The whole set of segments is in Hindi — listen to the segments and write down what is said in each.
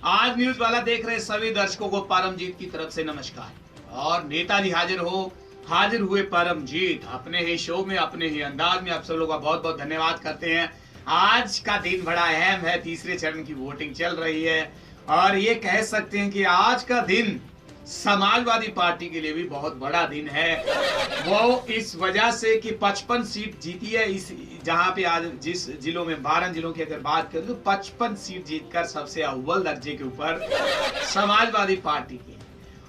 आज न्यूज वाला देख रहे सभी दर्शकों को परमजीत की तरफ से नमस्कार। और नेताजी हाजिर हुए परमजीत अपने ही शो में अपने ही अंदाज में आप सब लोगों का बहुत बहुत धन्यवाद करते हैं। आज का दिन बड़ा अहम है, तीसरे चरण की वोटिंग चल रही है और ये कह सकते हैं कि आज का दिन समाजवादी पार्टी के लिए भी बहुत बड़ा दिन है। वो इस वजह से कि 55 सीट जीती है इस जहां पे आज जिस जिलों में 12 जिलों की अगर बात करें तो 55 सीट जीतकर सबसे अव्वल दर्जे के ऊपर समाजवादी पार्टी की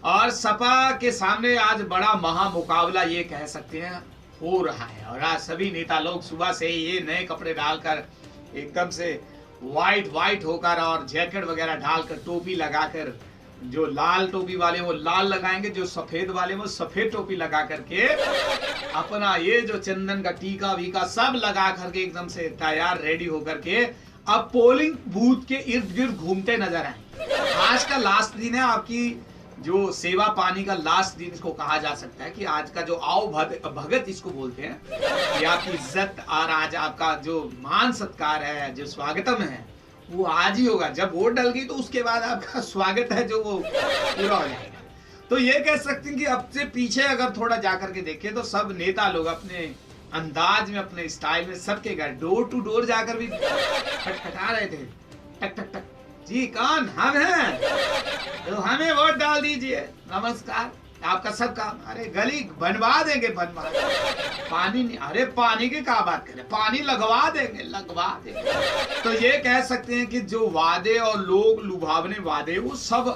और सपा के सामने आज बड़ा महामुकाबला ये कह सकते हैं हो रहा है। और आज सभी नेता लोग सुबह से ही ये नए कपड़े डालकर एकदम से व्हाइट होकर और जैकेट वगैरह डालकर टोपी लगाकर, जो लाल टोपी वाले वो लाल लगाएंगे, जो सफेद वाले वो सफेद टोपी लगा करके अपना ये जो चंदन का टीका वीका सब लगा करके एकदम से तैयार रेडी होकर के अब पोलिंग बूथ के इर्द गिर्द घूमते नजर आए। आज का लास्ट दिन है, आपकी जो सेवा पानी का लास्ट दिन इसको कहा जा सकता है कि आज का जो आओ भगत इसको बोलते हैं, ये आपकी इज्जत और आज आपका जो मान सत्कार है, जो स्वागतम है वो आज ही होगा। जब वोट डल गई तो उसके बाद आपका स्वागत है जो वो पूरा हो जाएगा। तो ये कह सकते हैं कि अब से पीछे अगर थोड़ा जाकर के देखें तो सब नेता लोग अपने अंदाज में अपने स्टाइल में सबके घर डोर टू डोर जाकर भी खटखटा रहे थे, टक टक टक, जी कौन, हम हैं तो हमें वोट डाल दीजिए, नमस्कार आपका सब काम, अरे गली बनवा देंगे, बनवा पानी नहीं, अरे पानी की क्या बात करें, पानी लगवा देंगे। तो ये कह सकते हैं कि जो वादे और लोग लुभावने वादे वो सब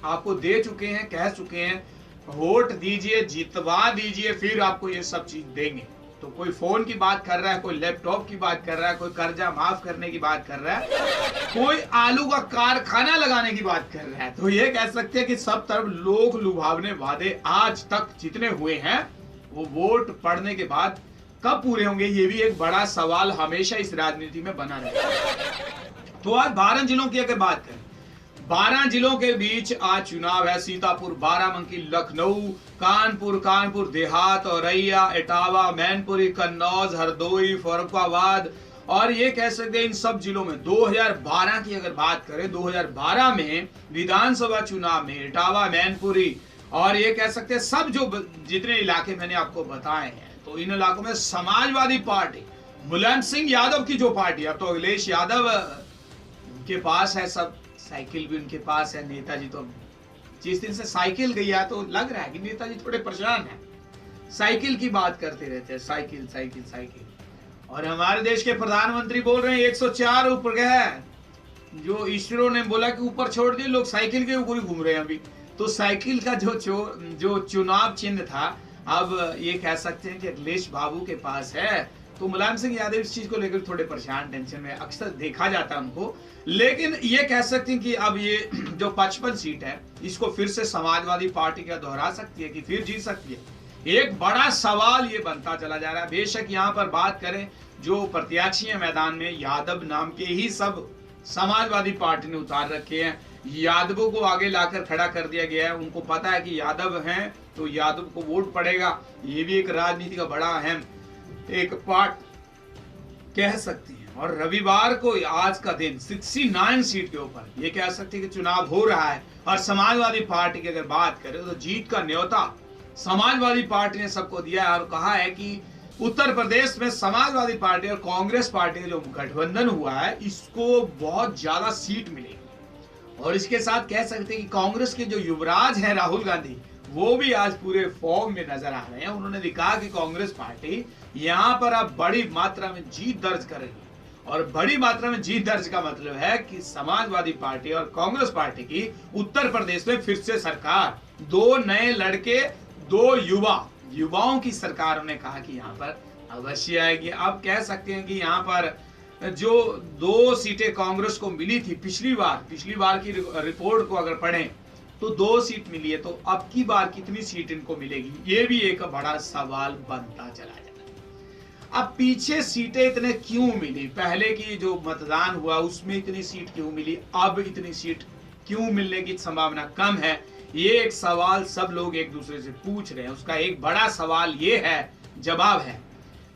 आपको दे चुके हैं, कह चुके हैं वोट दीजिए, जितवा दीजिए, फिर आपको ये सब चीज देंगे। तो कोई फोन की बात कर रहा है, कोई लैपटॉप की बात कर रहा है, कोई कर्जा माफ करने की बात कर रहा है, कोई आलू का कारखाना लगाने की बात कर रहा है। तो ये कह सकते हैं कि सब तरफ लोग लुभावने वादे आज तक जितने हुए हैं वो वोट पड़ने के बाद कब पूरे होंगे, ये भी एक बड़ा सवाल हमेशा इस राजनीति में बना रहता है। तो आज 12 जिलों की अगर बात करें, 12 जिलों के बीच आज चुनाव है। सीतापुर, बाराबंकी, लखनऊ, कानपुर देहात, औरैया, इटावा, मैनपुरी, कन्नौज, हरदोई, फर्रुखाबाद और ये कह सकते हैं इन सब जिलों में 2012 की अगर बात करें, 2012 में विधानसभा चुनाव में इटावा, मैनपुरी और ये कह सकते हैं सब जो जितने इलाके मैंने आपको बताए हैं, तो इन इलाकों में समाजवादी पार्टी, मुलायम सिंह यादव की जो पार्टी, अब तो अखिलेश यादव उनके पास है, सब साइकिल भी उनके पास है। नेताजी तो जिस दिन से साइकिल गई है तो लग रहा है कि नेताजी थोड़े परेशान हैं, साइकिल की बात करते रहते हैं, साइकिल। और हमारे देश के प्रधानमंत्री बोल रहे हैं 104 उपग्रह जो इसरो ने बोला कि ऊपर छोड़ दिए, लोग साइकिल के ऊपर ही घूम रहे हैं अभी। तो साइकिल का जो चुनाव चिन्ह था अब ये कह सकते हैं कि अखिलेश बाबू के पास है। तो मुलायम सिंह यादव इस चीज को लेकर थोड़े परेशान, टेंशन में अक्सर देखा जाता है उनको। लेकिन ये कह सकते हैं कि अब ये जो 55 सीट है इसको फिर से समाजवादी पार्टी क्या दोहरा सकती है कि फिर जीत सकती है, एक बड़ा सवाल ये बनता चला जा रहा है। बेशक यहाँ पर बात करें जो प्रत्याशी है मैदान में, यादव नाम के ही सब समाजवादी पार्टी ने उतार रखे हैं, यादवों को आगे लाकर खड़ा कर दिया गया है। उनको पता है कि यादव हैं तो यादव को वोट पड़ेगा। ये भी एक राजनीति का बड़ा अहम एक पार्ट कह सकती है। और रविवार को आज का दिन 69 सीट के ऊपर ये कह सकते हैं कि चुनाव हो रहा है। और समाजवादी पार्टी की अगर बात करें तो जीत का न्योता समाजवादी पार्टी ने सबको दिया है और कहा है कि उत्तर प्रदेश में समाजवादी पार्टी और कांग्रेस पार्टी का जो गठबंधन हुआ है इसको बहुत ज्यादा सीट मिलेगी। और इसके साथ कह सकते हैं कि कांग्रेस के जो युवराज हैं राहुल गांधी, वो भी आज पूरे फॉर्म में नजर आ रहे हैं। उन्होंने भी कहा कि कांग्रेस पार्टी यहाँ पर अब बड़ी मात्रा में जीत दर्ज करेगी। और बड़ी मात्रा में जीत दर्ज का मतलब है कि समाजवादी पार्टी और कांग्रेस पार्टी की उत्तर प्रदेश में फिर से सरकार, 2 नए लड़के, 2 युवाओं की सरकार उन्होंने कहा कि यहाँ पर अवश्य आएगी। अब कह सकते हैं कि यहाँ पर जो 2 सीटें कांग्रेस को मिली थी पिछली बार की रिपोर्ट को अगर पढ़ें तो 2 सीट मिली है, तो अब की बार कितनी सीट इनको मिलेगी, ये भी एक बड़ा सवाल बनता चला जाता है। अब पीछे सीटें इतने क्यों मिली, पहले की जो मतदान हुआ उसमें इतनी सीट क्यों मिली, अब इतनी सीट क्यों मिलने की संभावना कम है, ये एक सवाल सब लोग एक दूसरे से पूछ रहे हैं। उसका एक बड़ा सवाल ये है, जवाब है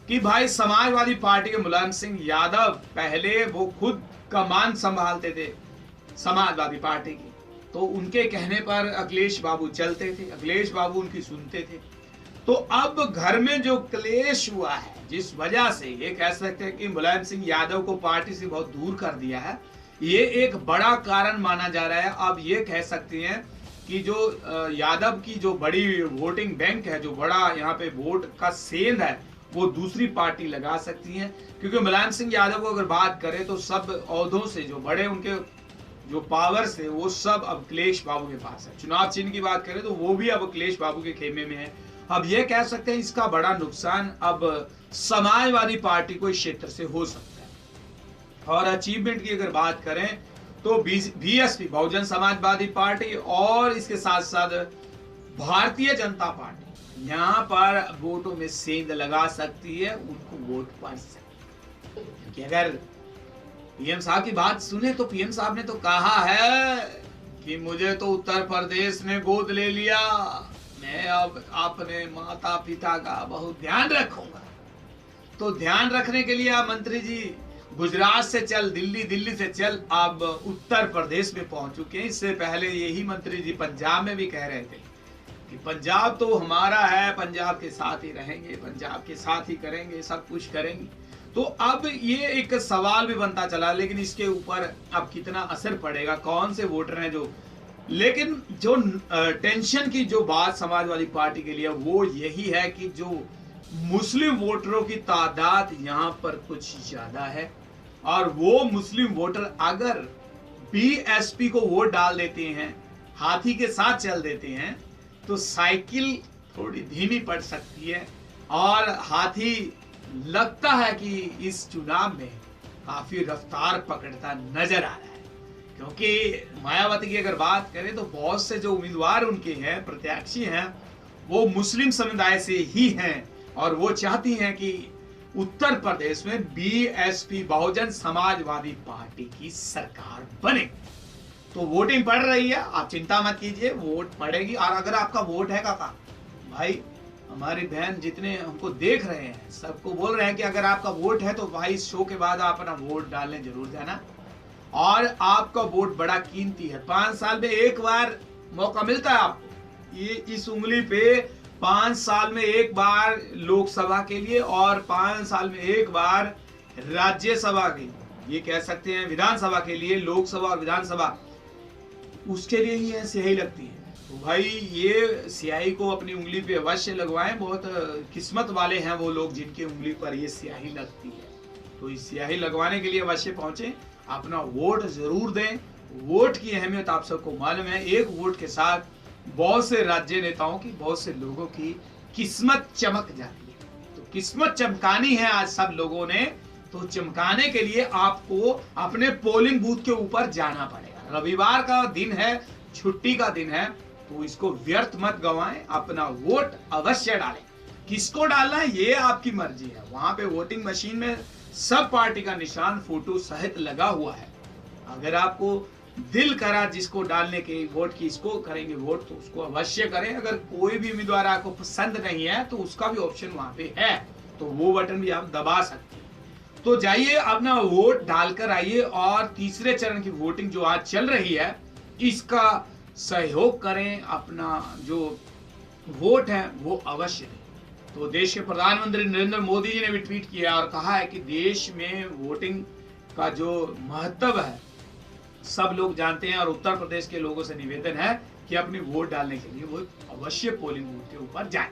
कि भाई समाजवादी पार्टी के मुलायम सिंह यादव पहले वो खुद कमान संभालते थे, समाजवादी पार्टी की। तो उनके कहने पर अखिलेश बाबू चलते थे, अखिलेश बाबू उनकी सुनते थे। तो अब घर में जो क्लेश हुआ है, जिस वजह से ये कह सकते हैं कि मुलायम सिंह यादव को पार्टी से बहुत दूर कर दिया है, ये एक बड़ा कारण माना जा रहा है। अब ये कह सकते हैं कि जो यादव की जो बड़ी वोटिंग बैंक है, जो बड़ा यहाँ पे वोट का सेंध है, वो दूसरी पार्टी लगा सकती है। क्योंकि मुलायम सिंह यादव को अगर बात करें तो सब औहदों से जो बड़े उनके जो पावर्स है वो सब अब अखिलेश बाबू के पास है। चुनाव चिन्ह की बात करें तो वो भी अब अखिलेश बाबू के खेमे में है। अब ये कह सकते हैं इसका बड़ा नुकसान अब समाजवादी पार्टी को इस क्षेत्र से हो सकता है। और अचीवमेंट की अगर बात करें तो बीएसपी बहुजन समाजवादी पार्टी और इसके साथ साथ भारतीय जनता पार्टी यहाँ पर वोटों में सेंध लगा सकती है, उनको वोट पड़ सकती है। क्योंकि अगर पीएम साहब की बात सुने तो पीएम साहब ने तो कहा है कि मुझे तो उत्तर प्रदेश ने गोद ले लिया, मैं अब अपने माता पिता का बहुत ध्यान रखूंगा। तो ध्यान रखने के लिए आप मंत्री जी गुजरात से चल दिल्ली, दिल्ली से चल अब उत्तर प्रदेश में पहुंच चुके हैं। इससे पहले यही मंत्री जी पंजाब में भी कह रहे थे कि पंजाब तो हमारा है, पंजाब के साथ ही रहेंगे, पंजाब के साथ ही करेंगे, सब कुछ करेंगे। तो अब ये एक सवाल भी बनता चला, लेकिन इसके ऊपर अब कितना असर पड़ेगा, कौन से वोटर हैं जो, लेकिन जो टेंशन की जो बात समाजवादी पार्टी के लिए वो यही है कि जो मुस्लिम वोटरों की तादाद यहाँ पर कुछ ज्यादा है और वो मुस्लिम वोटर अगर बीएसपी को वोट डाल देते हैं, हाथी के साथ चल देते हैं, तो साइकिल थोड़ी धीमी पड़ सकती है और हाथी लगता है कि इस चुनाव में काफी रफ्तार पकड़ता नजर आ रहा है। क्योंकि मायावती की अगर बात करें तो बहुत से जो उम्मीदवार उनके हैं, प्रत्याशी हैं, वो मुस्लिम समुदाय से ही हैं और वो चाहती हैं कि उत्तर प्रदेश में बीएसपी बहुजन समाजवादी पार्टी की सरकार बने। तो वोटिंग पड़ रही है, आप चिंता मत कीजिए, वोट पड़ेगी। और अगर आपका वोट है काका भाई, हमारी बहन जितने हमको देख रहे हैं सबको बोल रहे हैं कि अगर आपका वोट है तो भाई इस शो के बाद आप अपना वोट डालने जरूर जाना। और आपका वोट बड़ा कीमती है, 5 साल में एक बार मौका मिलता है आपको। ये इस उंगली पे 5 साल में एक बार लोकसभा के लिए और 5 साल में एक बार राज्यसभा के, ये कह सकते हैं विधानसभा के लिए, लोकसभा और विधानसभा उसके लिए ही है स्याही लगती है। तो भाई ये स्याही को अपनी उंगली पे अवश्य लगवाएं। बहुत किस्मत वाले हैं वो लोग जिनकी उंगली पर ये स्याही लगती है। तो इस स्याही लगवाने के लिए अवश्य पहुंचे, अपना वोट जरूर दें। वोट की अहमियत आप सबको मालूम है, एक वोट के साथ बहुत से राज्य नेताओं की, बहुत से लोगों की किस्मत चमक जाती है। तो किस्मत चमकानी है आज सब लोगों ने, तो चमकाने के लिए आपको अपने पोलिंग बूथ के ऊपर जाना पड़ेगा। रविवार का दिन है, छुट्टी का दिन है, तो इसको व्यर्थ मत गवाएं, अपना वोट अवश्य डालें। किसको डालना है ये आपकी मर्जी है। वहां पे वोटिंग मशीन में सब पार्टी का निशान फोटो सहित लगा हुआ है। अगर आपको दिल करा जिसको डालने के वोट की, इसको करेंगे वोट, तो उसको अवश्य करें। अगर कोई भी उम्मीदवार आपको पसंद नहीं है तो उसका भी ऑप्शन वहां पे है, तो वो बटन भी आप दबा सकते हैं। तो जाइए अपना वोट डालकर आइए और तीसरे चरण की वोटिंग जो आज चल रही है इसका सहयोग करें, अपना जो वोट है वो अवश्य दें। तो देश के प्रधानमंत्री नरेंद्र मोदी जी ने भी ट्वीट किया और कहा है कि देश में वोटिंग का जो महत्व है सब लोग जानते हैं और उत्तर प्रदेश के लोगों से निवेदन है कि अपनी वोट डालने के लिए वो अवश्य पोलिंग बूथ के ऊपर जाएं।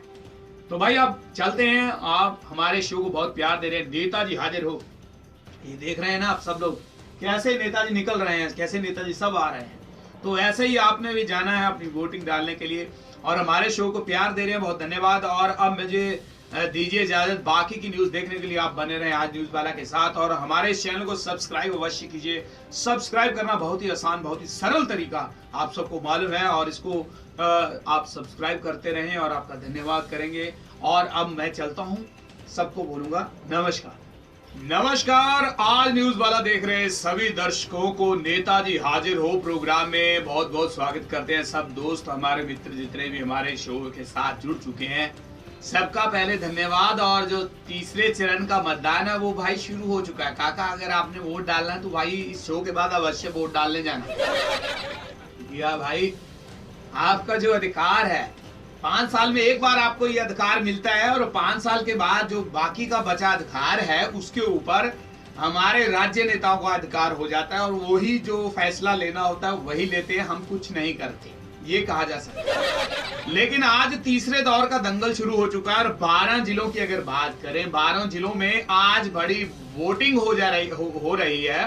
तो भाई आप चलते हैं, आप हमारे शो को बहुत प्यार दे रहे हैं। नेताजी हाजिर हो, ये देख रहे हैं ना आप सब लोग, कैसे नेताजी निकल रहे हैं, कैसे नेताजी सब आ रहे हैं। तो ऐसे ही आपने भी जाना है अपनी वोटिंग डालने के लिए और हमारे शो को प्यार दे रहे हैं, बहुत धन्यवाद। और अब मुझे दीजिए इजाजत, बाकी की न्यूज देखने के लिए आप बने रहें आज न्यूज वाला के साथ और हमारे इस चैनल को सब्सक्राइब अवश्य कीजिए। सब्सक्राइब करना बहुत ही आसान, बहुत ही सरल तरीका आप सबको मालूम है और इसको आप सब्सक्राइब करते रहें और आपका धन्यवाद करेंगे। और अब मैं चलता हूं, सबको बोलूंगा नमस्कार। नमस्कार, आज न्यूज वाला देख रहे सभी दर्शकों को नेताजी हाजिर हो प्रोग्राम में बहुत बहुत स्वागत करते हैं। सब दोस्त, हमारे मित्र जितने भी हमारे शो के साथ जुड़ चुके हैं, सबका पहले धन्यवाद। और जो तीसरे चरण का मतदान है वो भाई शुरू हो चुका है। काका अगर आपने वोट डालना है तो भाई इस शो के बाद अवश्य वोट डालने जाना। या भाई आपका जो अधिकार है, 5 साल में एक बार आपको ये अधिकार मिलता है और 5 साल के बाद जो बाकी का बचा अधिकार है उसके ऊपर हमारे राज्य नेताओं का अधिकार हो जाता है और वही जो फैसला लेना होता है वही लेते हैं, हम कुछ नहीं करते, ये कहा जा सकता है। लेकिन आज तीसरे दौर का दंगल शुरू हो चुका है और 12 जिलों की अगर बात करें, 12 जिलों में आज बड़ी वोटिंग हो रही है